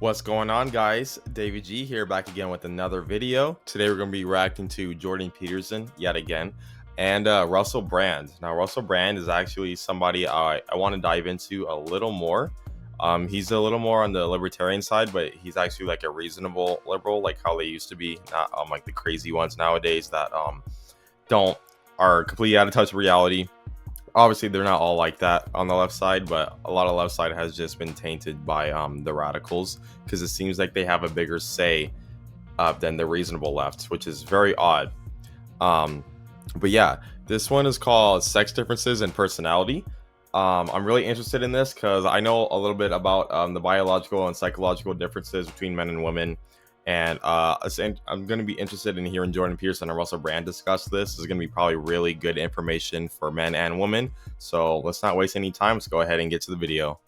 What's going on, guys? David G here, back again with another video. Today we're going to be reacting to Jordan Peterson yet again, and Russell Brand. Now, Russell Brand is actually somebody I want to dive into a little more. He's a little more on the libertarian side, but he's actually like a reasonable liberal, like how they used to be, not like the crazy ones nowadays that don't are completely out of touch with reality. Obviously they're not all like that on the left side, but a lot of left side has just been tainted by the radicals, because it seems like they have a bigger say than the reasonable left, which is very odd. um but yeah, this one is called Sex Differences in Personality. I'm really interested in this because I know a little bit about the biological and psychological differences between men and women. And I'm going to be interested in hearing Jordan Peterson and Russell Brand discuss this. This is going to be probably really good information for men and women. So let's not waste any time. Let's go ahead and get to the video.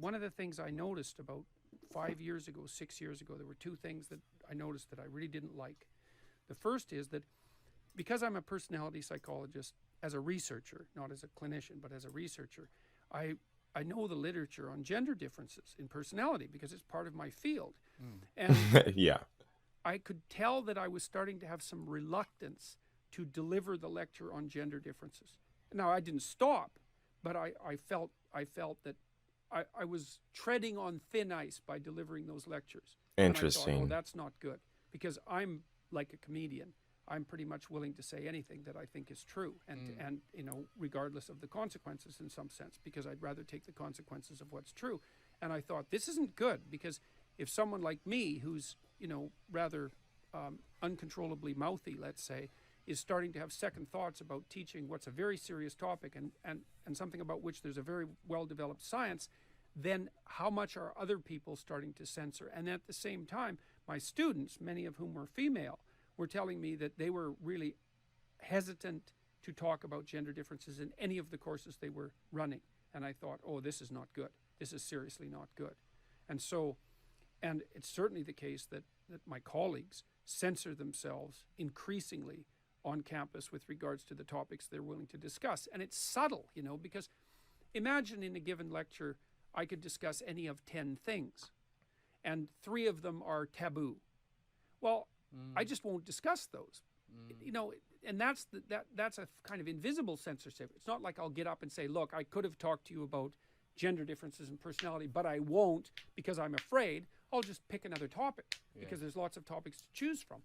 One of the things I noticed about 5 years ago, 6 years ago, there were two things that I noticed that I really didn't like. The first is that because I'm a personality psychologist as a researcher, not as a clinician, but as a researcher, I know the literature on gender differences in personality because it's part of my field. And Yeah. I could tell that I was starting to have some reluctance to deliver the lecture on gender differences. Now, I didn't stop, but I felt that I was treading on thin ice by delivering those lectures. Interesting. And I thought, oh, that's not good, because I'm like a comedian. I'm pretty much willing to say anything that I think is true, and regardless of the consequences in some sense, because I'd rather take the consequences of what's true. And I thought, this isn't good, because if someone like me, who's rather uncontrollably mouthy, let's say, is starting to have second thoughts about teaching what's a very serious topic and something about which there's a very well-developed science, then how much are other people starting to censor? And at the same time, my students, many of whom were female, were telling me that they were really hesitant to talk about gender differences in any of the courses they were running. And I thought, oh, this is not good. This is seriously not good. And it's certainly the case that my colleagues censor themselves increasingly on campus with regards to the topics they're willing to discuss. And it's subtle, because imagine in a given lecture, I could discuss any of 10 things, and 3 of them are taboo. Well, I just won't discuss those, and that's a kind of invisible censorship. It's not like I'll get up and say, look, I could have talked to you about gender differences in personality, but I won't because I'm afraid. I'll just pick another topic, because there's lots of topics to choose from.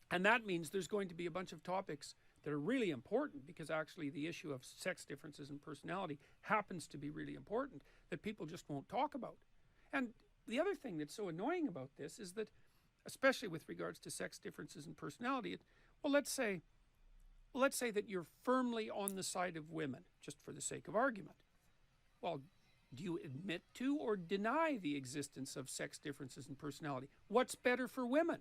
And that means there's going to be a bunch of topics that are really important, because actually the issue of sex differences in personality happens to be really important, that people just won't talk about. And the other thing that's so annoying about this is that, especially with regards to sex differences in personality, let's say that you're firmly on the side of women, just for the sake of argument. Well, do you admit to or deny the existence of sex differences in personality? What's better for women?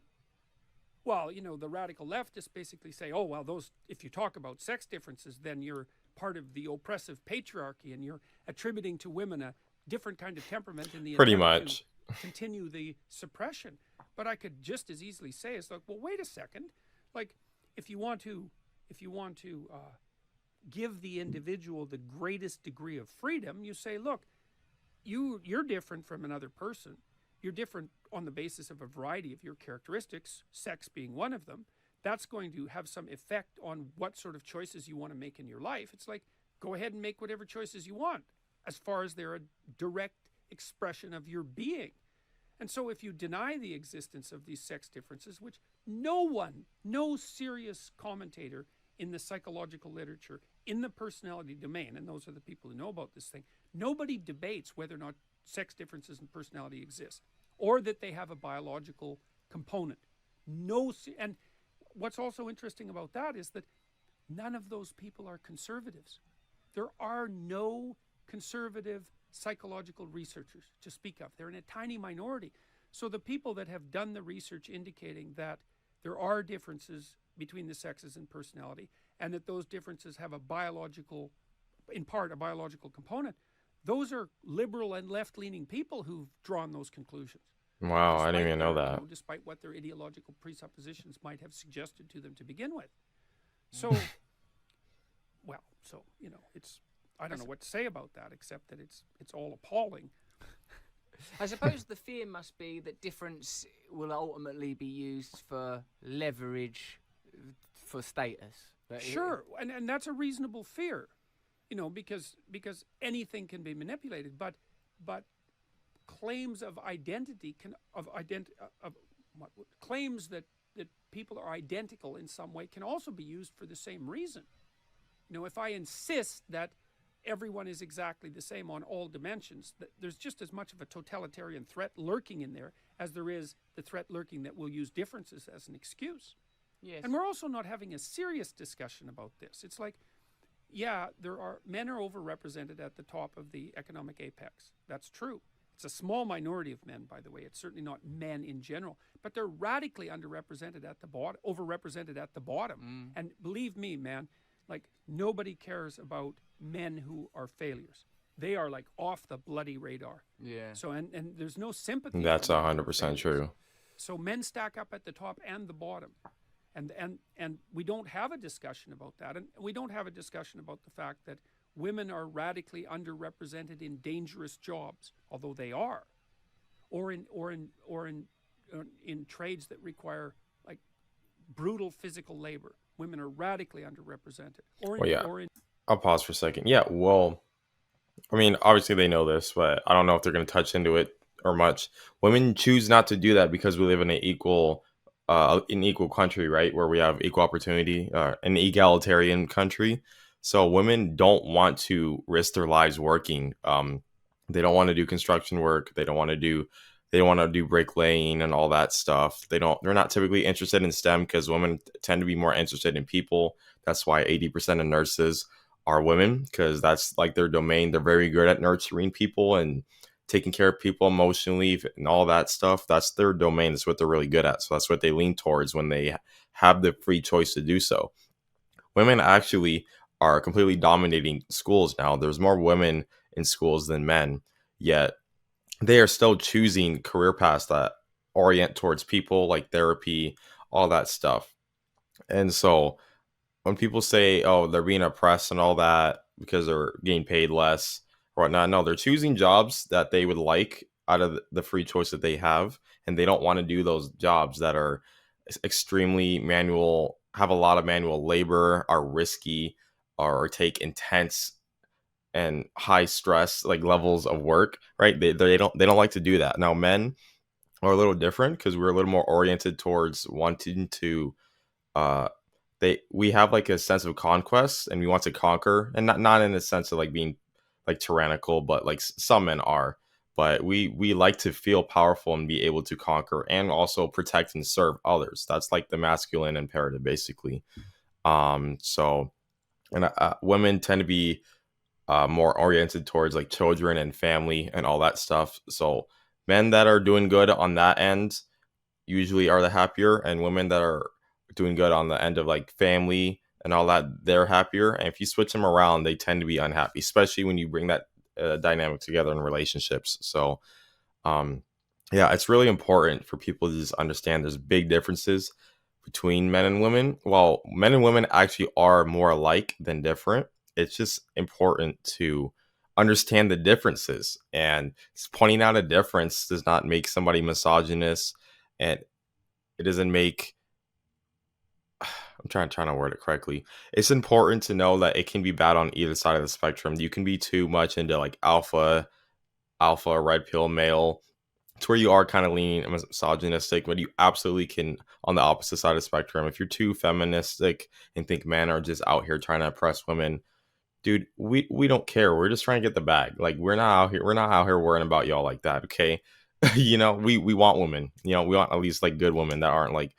Well, the radical leftists basically say, oh, well, if you talk about sex differences, then you're part of the oppressive patriarchy, and you're attributing to women a different kind of temperament in the Pretty attempt much. to continue the suppression. But I could just as easily say, it's like, well, wait a second. Like, if you want to give the individual the greatest degree of freedom, you say, look, you're different from another person. You're different on the basis of a variety of your characteristics, sex being one of them. That's going to have some effect on what sort of choices you want to make in your life. It's like, go ahead and make whatever choices you want, as far as they're a direct expression of your being. And so if you deny the existence of these sex differences, which no serious commentator in the psychological literature, in the personality domain, and those are the people who know about this thing, nobody debates whether or not sex differences in personality exist, or that they have a biological component. And what's also interesting about that is that none of those people are conservatives. There are no conservative psychological researchers to speak of. They're in a tiny minority. So the people that have done the research indicating that there are differences between the sexes in personality, and that those differences have in part a biological component, those are liberal and left-leaning people who've drawn those conclusions. Wow, I didn't even know that. Despite what their ideological presuppositions might have suggested to them to begin with. So, it's, I don't know what to say about that, except that it's all appalling. I suppose the fear must be that difference will ultimately be used for leverage for status. Sure, and that's a reasonable fear, because anything can be manipulated, but claims of identity claims that people are identical in some way can also be used for the same reason. If I insist that everyone is exactly the same on all dimensions, that there's just as much of a totalitarian threat lurking in there as there is the threat lurking that we'll use differences as an excuse. Yes. And we're also not having a serious discussion about this. It's like, yeah, men are overrepresented at the top of the economic apex. That's true. It's a small minority of men, by the way. It's certainly not men in general, but they're radically underrepresented at the bottom, overrepresented at the bottom. And believe me, man, like nobody cares about men who are failures. They are like off the bloody radar. Yeah. So and there's no sympathy. That's for men who are 100% failures. true. So men stack up at the top and the bottom. And we don't have a discussion about that. And we don't have a discussion about the fact that women are radically underrepresented in dangerous jobs, although they are, or in trades that require like brutal physical labor. Women are radically underrepresented. I'll pause for a second. Yeah, well, I mean, obviously they know this, but I don't know if they're going to touch into it or much. Women choose not to do that because we live in an equal country, right? Where we have equal opportunity, an egalitarian country. So women don't want to risk their lives working. They don't want to do construction work. They don't want to do bricklaying and all that stuff. They're not typically interested in STEM because women tend to be more interested in people. That's why 80% of nurses are women, because that's like their domain. They're very good at nurturing people and taking care of people emotionally and all that stuff. That's their domain. That's what they're really good at. So that's what they lean towards when they have the free choice to do so. Women actually are completely dominating schools now. There's more women in schools than men, yet they are still choosing career paths that orient towards people, like therapy, all that stuff. And so when people say, oh, they're being oppressed and all that because they're getting paid less or whatnot, no, they're choosing jobs that they would like out of the free choice that they have. And they don't want to do those jobs that are extremely manual, have a lot of manual labor, are risky, or take intense and high stress like levels of work, right? They don't like to do that. Now men are a little different because we're a little more oriented towards wanting to uh we have like a sense of conquest and we want to conquer, and not in the sense of like being like tyrannical, but like some men are, but we like to feel powerful and be able to conquer and also protect and serve others. That's like the masculine imperative basically. So and women tend to be more oriented towards like children and family and all that stuff. So men that are doing good on that end usually are the happier, and women that are doing good on the end of like family and all that, they're happier. And if you switch them around, they tend to be unhappy, especially when you bring that dynamic together in relationships. So yeah, it's really important for people to just understand there's big differences between men and women. While men and women actually are more alike than different, it's just important to understand the differences. And pointing out a difference does not make somebody misogynist, and it doesn't make I'm trying to word it correctly. It's important to know that it can be bad on either side of the spectrum. You can be too much into like alpha red pill male, to where you are kind of leaning misogynistic, but you absolutely can on the opposite side of the spectrum. If you're too feministic and think men are just out here trying to oppress women, dude, we don't care. We're just trying to get the bag. Like we're not out here worrying about y'all like that, okay? We want women. We want at least like good women that aren't like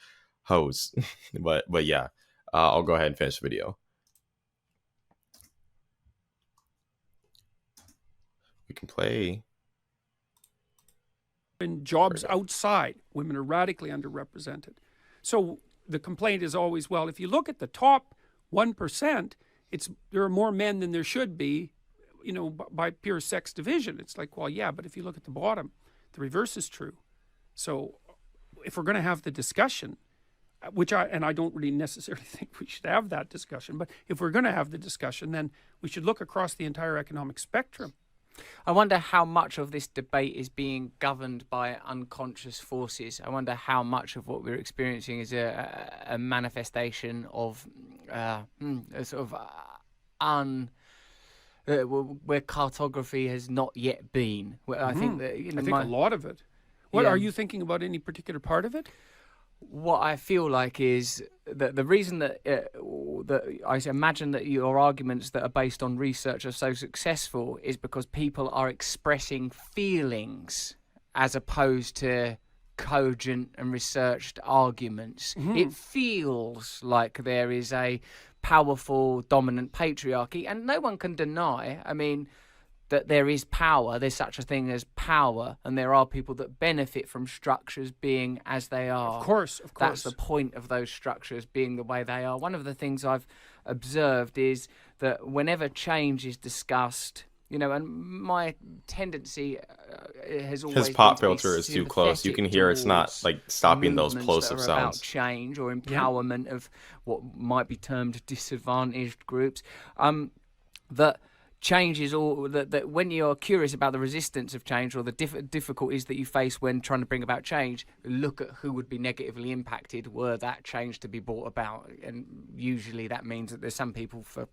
hoes. but yeah, I'll go ahead and finish the video. We can play. In jobs outside, women are radically underrepresented. So the complaint is always, well, if you look at the top 1%, there are more men than there should be, by pure sex division. It's like, well, yeah, but if you look at the bottom, the reverse is true. So if we're going to have the discussion, I don't really necessarily think we should have that discussion, but if we're going to have the discussion, then we should look across the entire economic spectrum. I wonder how much of this debate is being governed by unconscious forces. I wonder how much of what we're experiencing is a manifestation of a sort of where cartography has not yet been. Where I think that I think a lot of it. What are you thinking about? Any particular part of it? What I feel like is that the reason that that I imagine that your arguments that are based on research are so successful is because people are expressing feelings as opposed to cogent and researched arguments. It feels like there is a powerful, dominant patriarchy, and no one can deny, I mean, that there is power, there's such a thing as power, and there are people that benefit from structures being as they are. Of course. That's the point of those structures being the way they are. One of the things I've observed is that whenever change is discussed, and my tendency has always His pop been to be filter is too close. You can hear it's not towards like stopping those movements plosive that are about sounds. change or empowerment of what might be termed disadvantaged groups. That change is all that when you're curious about the resistance of change or the difficulties that you face when trying to bring about change, look at who would be negatively impacted were that change to be brought about. And usually that means that there's some people for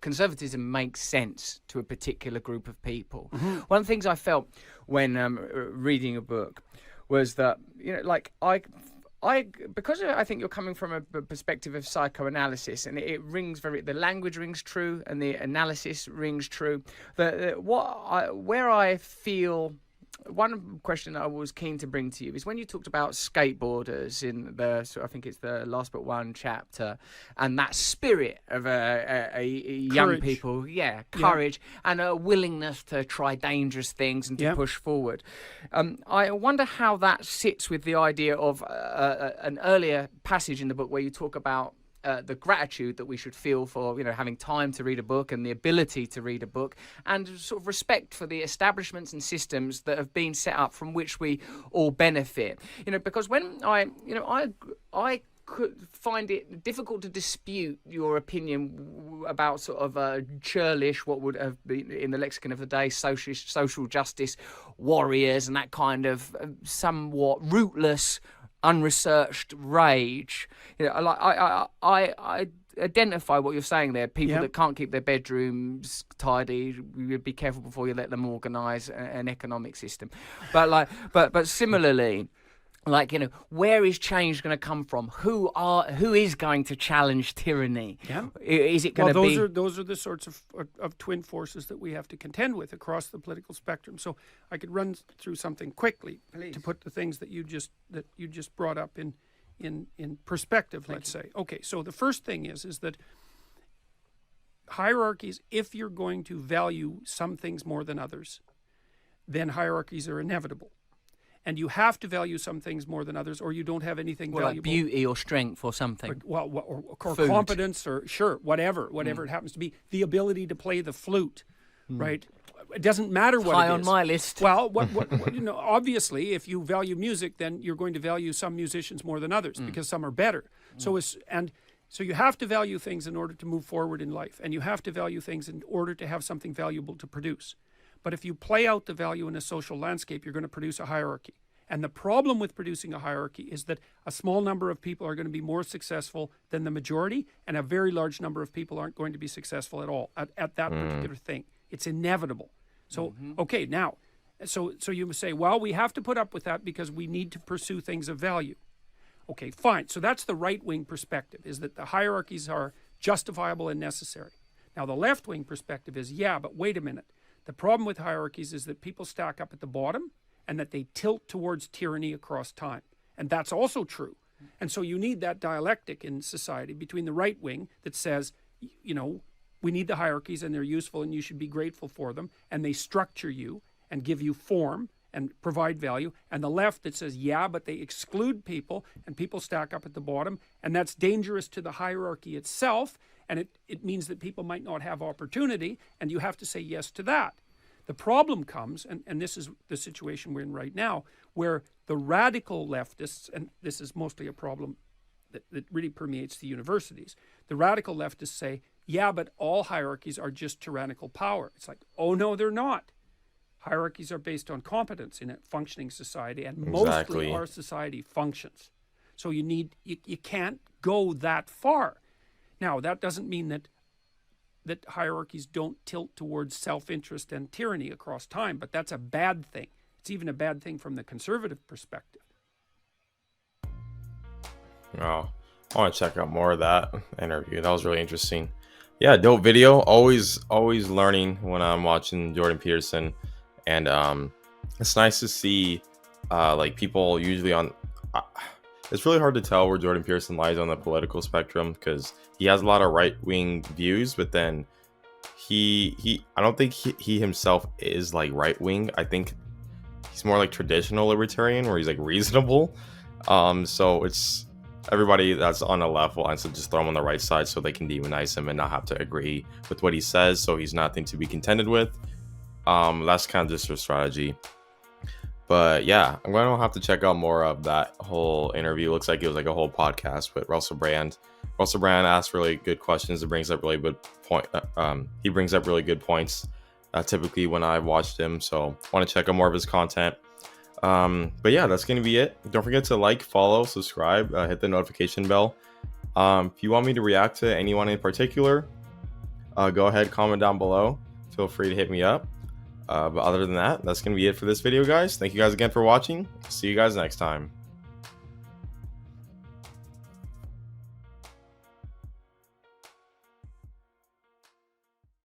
conservatism makes sense to a particular group of people. One of the things I felt when reading a book was that, because I think you're coming from a perspective of psychoanalysis, and it rings the language rings true, and the analysis rings true. Where I feel. One question I was keen to bring to you is when you talked about skateboarders in I think it's the last but one chapter, and that spirit of young people, courage and a willingness to try dangerous things and to push forward. I wonder how that sits with the idea of an earlier passage in the book where you talk about the gratitude that we should feel for having time to read a book and the ability to read a book, and sort of respect for the establishments and systems that have been set up from which we all benefit. Because when I could find it difficult to dispute your opinion about sort of churlish, what would have been in the lexicon of the day, social justice warriors, and that kind of somewhat rootless, unresearched rage. I identify what you're saying there. People that can't keep their bedrooms tidy, you be careful before you let them organise an economic system. But similarly, where is change going to come from? Who is going to challenge tyranny? Is it going to be? Those are the sorts of twin forces that we have to contend with across the political spectrum. So I could run through something quickly to put the things that you just brought up in perspective. Let's say. Okay, so the first thing is that hierarchies, if you're going to value some things more than others, then hierarchies are inevitable. And you have to value some things more than others, or you don't have anything valuable. Like beauty or strength or something. Or competence, or whatever it happens to be. The ability to play the flute, right? It doesn't matter what it is. High on my list. Well, obviously, if you value music, then you're going to value some musicians more than others because some are better. So you have to value things in order to move forward in life, and you have to value things in order to have something valuable to produce. But if you play out the value in a social landscape, you're going to produce a hierarchy. And the problem with producing a hierarchy is that a small number of people are going to be more successful than the majority, and a very large number of people aren't going to be successful at all at that particular thing. It's inevitable. So, okay, now, so you must say, well, we have to put up with that because we need to pursue things of value. Okay, fine. So that's the right-wing perspective, is that the hierarchies are justifiable and necessary. Now, the left-wing perspective is, but wait a minute. The problem with hierarchies is that people stack up at the bottom and that they tilt towards tyranny across time. And that's also true. And so you need that dialectic in society between the right wing that says, we need the hierarchies and they're useful and you should be grateful for them, and they structure you and give you form and provide value, and the left that says, but they exclude people and people stack up at the bottom, and that's dangerous to the hierarchy itself. And it means that people might not have opportunity, and you have to say yes to that. The problem comes, and this is the situation we're in right now, where the radical leftists, and this is mostly a problem that really permeates the universities, the radical leftists say, yeah, but all hierarchies are just tyrannical power. It's like, oh no, they're not. Hierarchies are based on competence in a functioning society, and Exactly. mostly our society functions. So you can't go that far. Now, that doesn't mean that hierarchies don't tilt towards self-interest and tyranny across time, but that's a bad thing. It's even a bad thing from the conservative perspective. Oh, I want to check out more of that interview. That was really interesting. Yeah, dope video. Always learning when I'm watching Jordan Peterson, and it's nice to see like people usually on. It's really hard to tell where Jordan Peterson lies on the political spectrum because he has a lot of right-wing views, but then I don't think he himself is like right-wing. I think he's more like traditional libertarian where he's like reasonable. So it's everybody that's on the left wants to just throw him on the right side so they can demonize him and not have to agree with what he says, so he's nothing to be contended with. That's kind of just their strategy. But yeah, I'm going to have to check out more of that whole interview. Looks like it was like a whole podcast with Russell Brand. Russell Brand asks really good questions. It brings up really good he brings up really good points typically when I watched him. So want to check out more of his content. But yeah, that's going to be it. Don't forget to like, follow, subscribe, hit the notification bell. If you want me to react to anyone in particular, go ahead, comment down below. Feel free to hit me up. But other than that, that's going to be it for this video, guys. Thank you guys again for watching. See you guys next time.